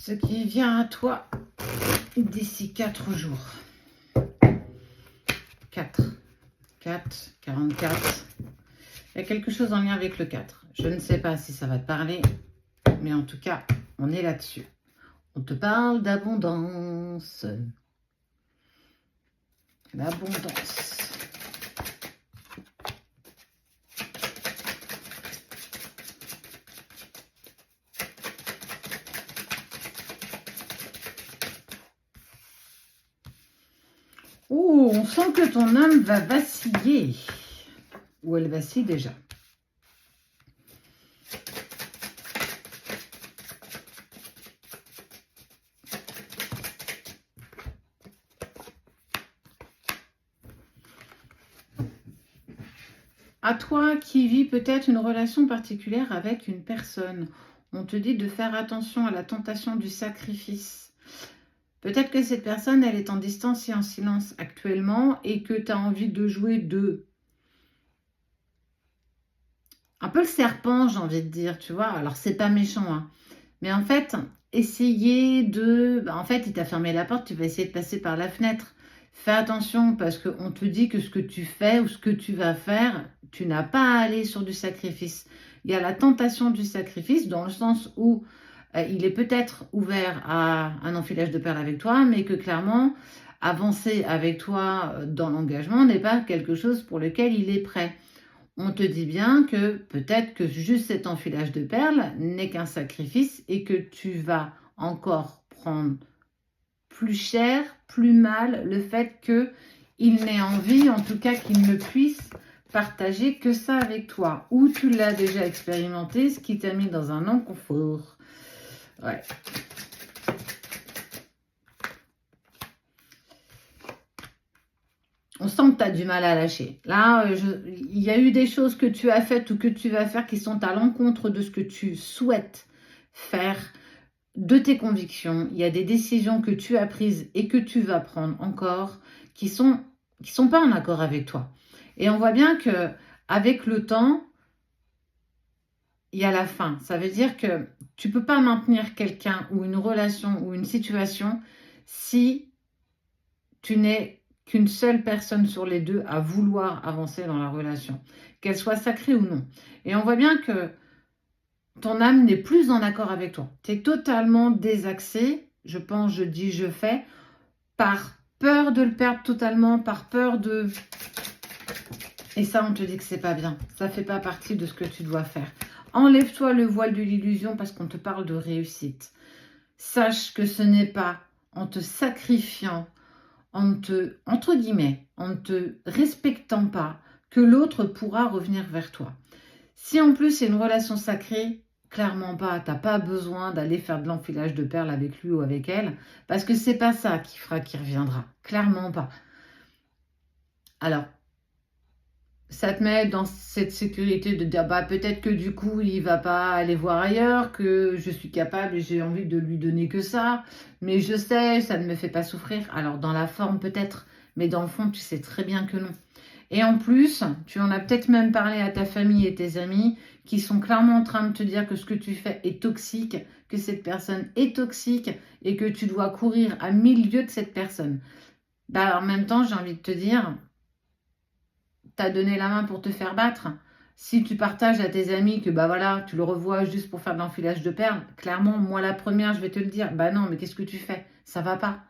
ce qui vient à toi d'ici 4 jours. 4, 44. Il y a quelque chose en lien avec le 4. Je ne sais pas si ça va te parler, mais en tout cas, on est là-dessus. On te parle d'abondance. L'abondance. Oh, on sent que ton âme va vaciller. Ou elle vacille déjà. À toi qui vis peut-être une relation particulière avec une personne, on te dit de faire attention à la tentation du sacrifice. Peut-être que cette personne, elle est en distance et en silence actuellement et que tu as envie de jouer un peu le serpent, j'ai envie de dire, tu vois. Alors, c'est pas méchant, hein. Mais en fait, essayer de... en fait, il t'a fermé la porte, tu vas essayer de passer par la fenêtre. Fais attention parce qu'on te dit que ce que tu fais ou ce que tu vas faire, tu n'as pas à aller sur du sacrifice. Il y a la tentation du sacrifice dans le sens où il est peut-être ouvert à un enfilage de perles avec toi, mais que clairement, avancer avec toi dans l'engagement n'est pas quelque chose pour lequel il est prêt. On te dit bien que peut-être que juste cet enfilage de perles n'est qu'un sacrifice et que tu vas encore prendre plus cher, plus mal le fait qu'il n'ait envie, en tout cas qu'il ne puisse partager que ça avec toi. Ou tu l'as déjà expérimenté, ce qui t'a mis dans un inconfort. Ouais. On sent que tu as du mal à lâcher. Là, il y a eu des choses que tu as faites ou que tu vas faire qui sont à l'encontre de ce que tu souhaites faire, de tes convictions. Il y a des décisions que tu as prises et que tu vas prendre encore qui sont pas en accord avec toi. Et on voit bien que avec le temps, il y a la fin. Ça veut dire que tu ne peux pas maintenir quelqu'un ou une relation ou une situation si tu n'es qu'une seule personne sur les deux à vouloir avancer dans la relation, qu'elle soit sacrée ou non. Et on voit bien que ton âme n'est plus en accord avec toi. Tu es totalement désaxé, je pense, je dis, je fais, par peur de le perdre totalement, par peur de... Et ça, on te dit que c'est pas bien. Ça fait pas partie de ce que tu dois faire. Enlève-toi le voile de l'illusion parce qu'on te parle de réussite. Sache que ce n'est pas en te sacrifiant, entre guillemets, en ne te respectant pas, que l'autre pourra revenir vers toi. Si en plus c'est une relation sacrée, clairement pas, tu n'as pas besoin d'aller faire de l'enfilage de perles avec lui ou avec elle, parce que c'est pas ça qui fera qu'il reviendra, clairement pas. Alors, ça te met dans cette sécurité de dire, bah peut-être que du coup, il va pas aller voir ailleurs, que je suis capable et j'ai envie de lui donner que ça, mais je sais, ça ne me fait pas souffrir. Alors, dans la forme peut-être, mais dans le fond, tu sais très bien que non. Et en plus, tu en as peut-être même parlé à ta famille et tes amis qui sont clairement en train de te dire que ce que tu fais est toxique, que cette personne est toxique et que tu dois courir à 1000 lieues de cette personne. Bah, en même temps, j'ai envie de te dire... t'as donné la main pour te faire battre. Si tu partages à tes amis que bah voilà, tu le revois juste pour faire de l'enfilage de perles, clairement, moi la première, je vais te le dire, bah non, mais qu'est-ce que tu fais? Ça va pas.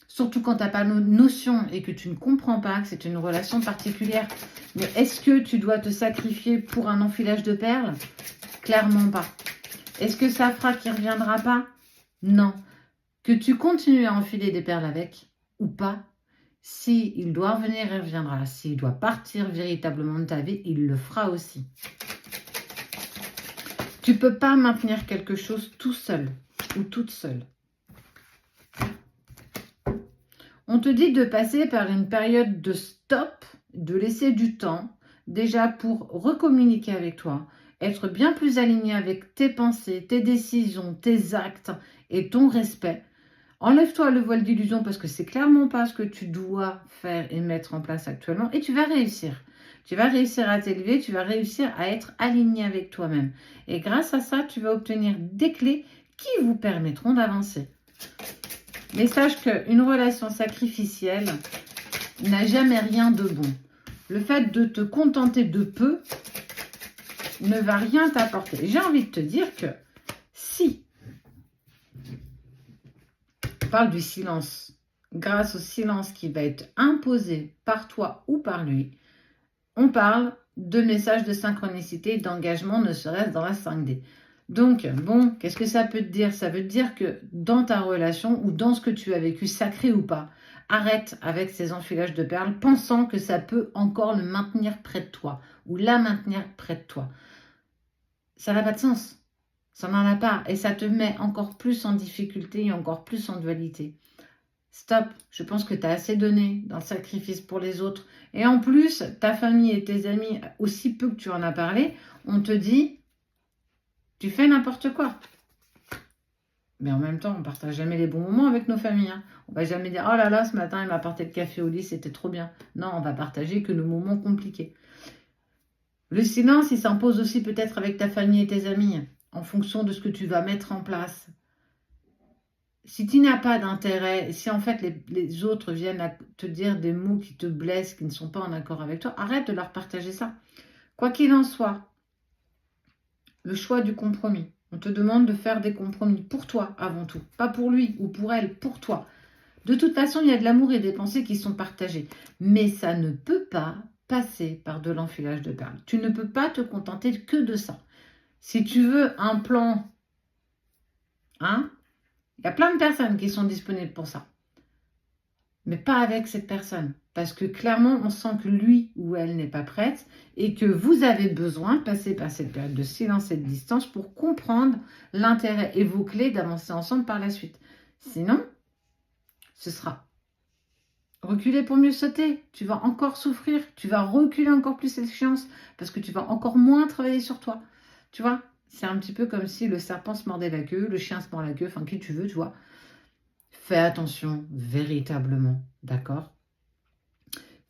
Surtout quand tu n'as pas notion et que tu ne comprends pas que c'est une relation particulière. Mais est-ce que tu dois te sacrifier pour un enfilage de perles? Clairement pas. Est-ce que ça fera qu'il ne reviendra pas? Non. Que tu continues à enfiler des perles avec ou pas? S'il doit revenir, il reviendra. S'il doit partir véritablement de ta vie, il le fera aussi. Tu ne peux pas maintenir quelque chose tout seul ou toute seule. On te dit de passer par une période de stop, de laisser du temps, déjà pour recommuniquer avec toi, être bien plus aligné avec tes pensées, tes décisions, tes actes et ton respect. Enlève-toi le voile d'illusion parce que c'est clairement pas ce que tu dois faire et mettre en place actuellement et tu vas réussir. Tu vas réussir à t'élever, tu vas réussir à être aligné avec toi-même. Et grâce à ça, tu vas obtenir des clés qui vous permettront d'avancer. Mais sache qu'une relation sacrificielle n'a jamais rien de bon. Le fait de te contenter de peu ne va rien t'apporter. J'ai envie de te dire que si on parle du silence, grâce au silence qui va être imposé par toi ou par lui, on parle de messages de synchronicité, d'engagement, ne serait-ce dans la 5D. Donc, bon, qu'est-ce que ça peut te dire? Ça veut te dire que dans ta relation ou dans ce que tu as vécu, sacré ou pas, arrête avec ces enfilages de perles, pensant que ça peut encore le maintenir près de toi ou la maintenir près de toi. Ça n'a pas de sens. Ça n'en a pas. Et ça te met encore plus en difficulté et encore plus en dualité. Stop, je pense que tu as assez donné dans le sacrifice pour les autres. Et en plus, ta famille et tes amis, aussi peu que tu en as parlé, on te dit, tu fais n'importe quoi. Mais en même temps, on ne partage jamais les bons moments avec nos familles. Hein. On ne va jamais dire, oh là là, ce matin, il m'a apporté le café au lit, c'était trop bien. Non, on va partager que nos moments compliqués. Le silence, il s'impose aussi peut-être avec ta famille et tes amis, en fonction de ce que tu vas mettre en place. Si tu n'as pas d'intérêt, si en fait les autres viennent à te dire des mots qui te blessent, qui ne sont pas en accord avec toi, arrête de leur partager ça. Quoi qu'il en soit, le choix du compromis. On te demande de faire des compromis pour toi avant tout. Pas pour lui ou pour elle, pour toi. De toute façon, il y a de l'amour et des pensées qui sont partagées. Mais ça ne peut pas passer par de l'enfilage de perles. Tu ne peux pas te contenter que de ça. Si tu veux un plan, hein, il y a plein de personnes qui sont disponibles pour ça. Mais pas avec cette personne. Parce que clairement, on sent que lui ou elle n'est pas prête et que vous avez besoin de passer par cette période de silence et de distance pour comprendre l'intérêt et vos clés d'avancer ensemble par la suite. Sinon, ce sera reculer pour mieux sauter. Tu vas encore souffrir. Tu vas reculer encore plus l'échéance parce que tu vas encore moins travailler sur toi. Tu vois, c'est un petit peu comme si le serpent se mordait la queue, le chien se mord la queue, enfin qui tu veux, tu vois. Fais attention, véritablement, d'accord?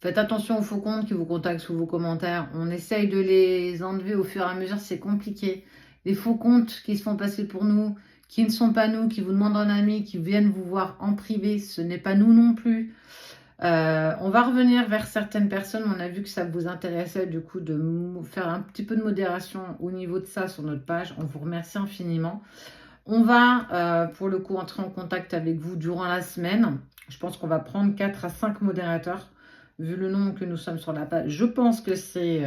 Faites attention aux faux comptes qui vous contactent sous vos commentaires. On essaye de les enlever au fur et à mesure, c'est compliqué. Les faux comptes qui se font passer pour nous, qui ne sont pas nous, qui vous demandent un ami, qui viennent vous voir en privé, ce n'est pas nous non plus. On va revenir vers certaines personnes. On a vu que ça vous intéressait du coup de faire un petit peu de modération au niveau de ça sur notre page. On vous remercie infiniment. On va pour le coup entrer en contact avec vous durant la semaine. Je pense qu'on va prendre 4 à 5 modérateurs. Vu le nombre que nous sommes sur la page, je pense que c'est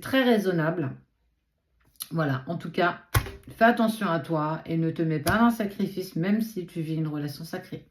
très raisonnable. Voilà, en tout cas, fais attention à toi et ne te mets pas dans le sacrifice, même si tu vis une relation sacrée.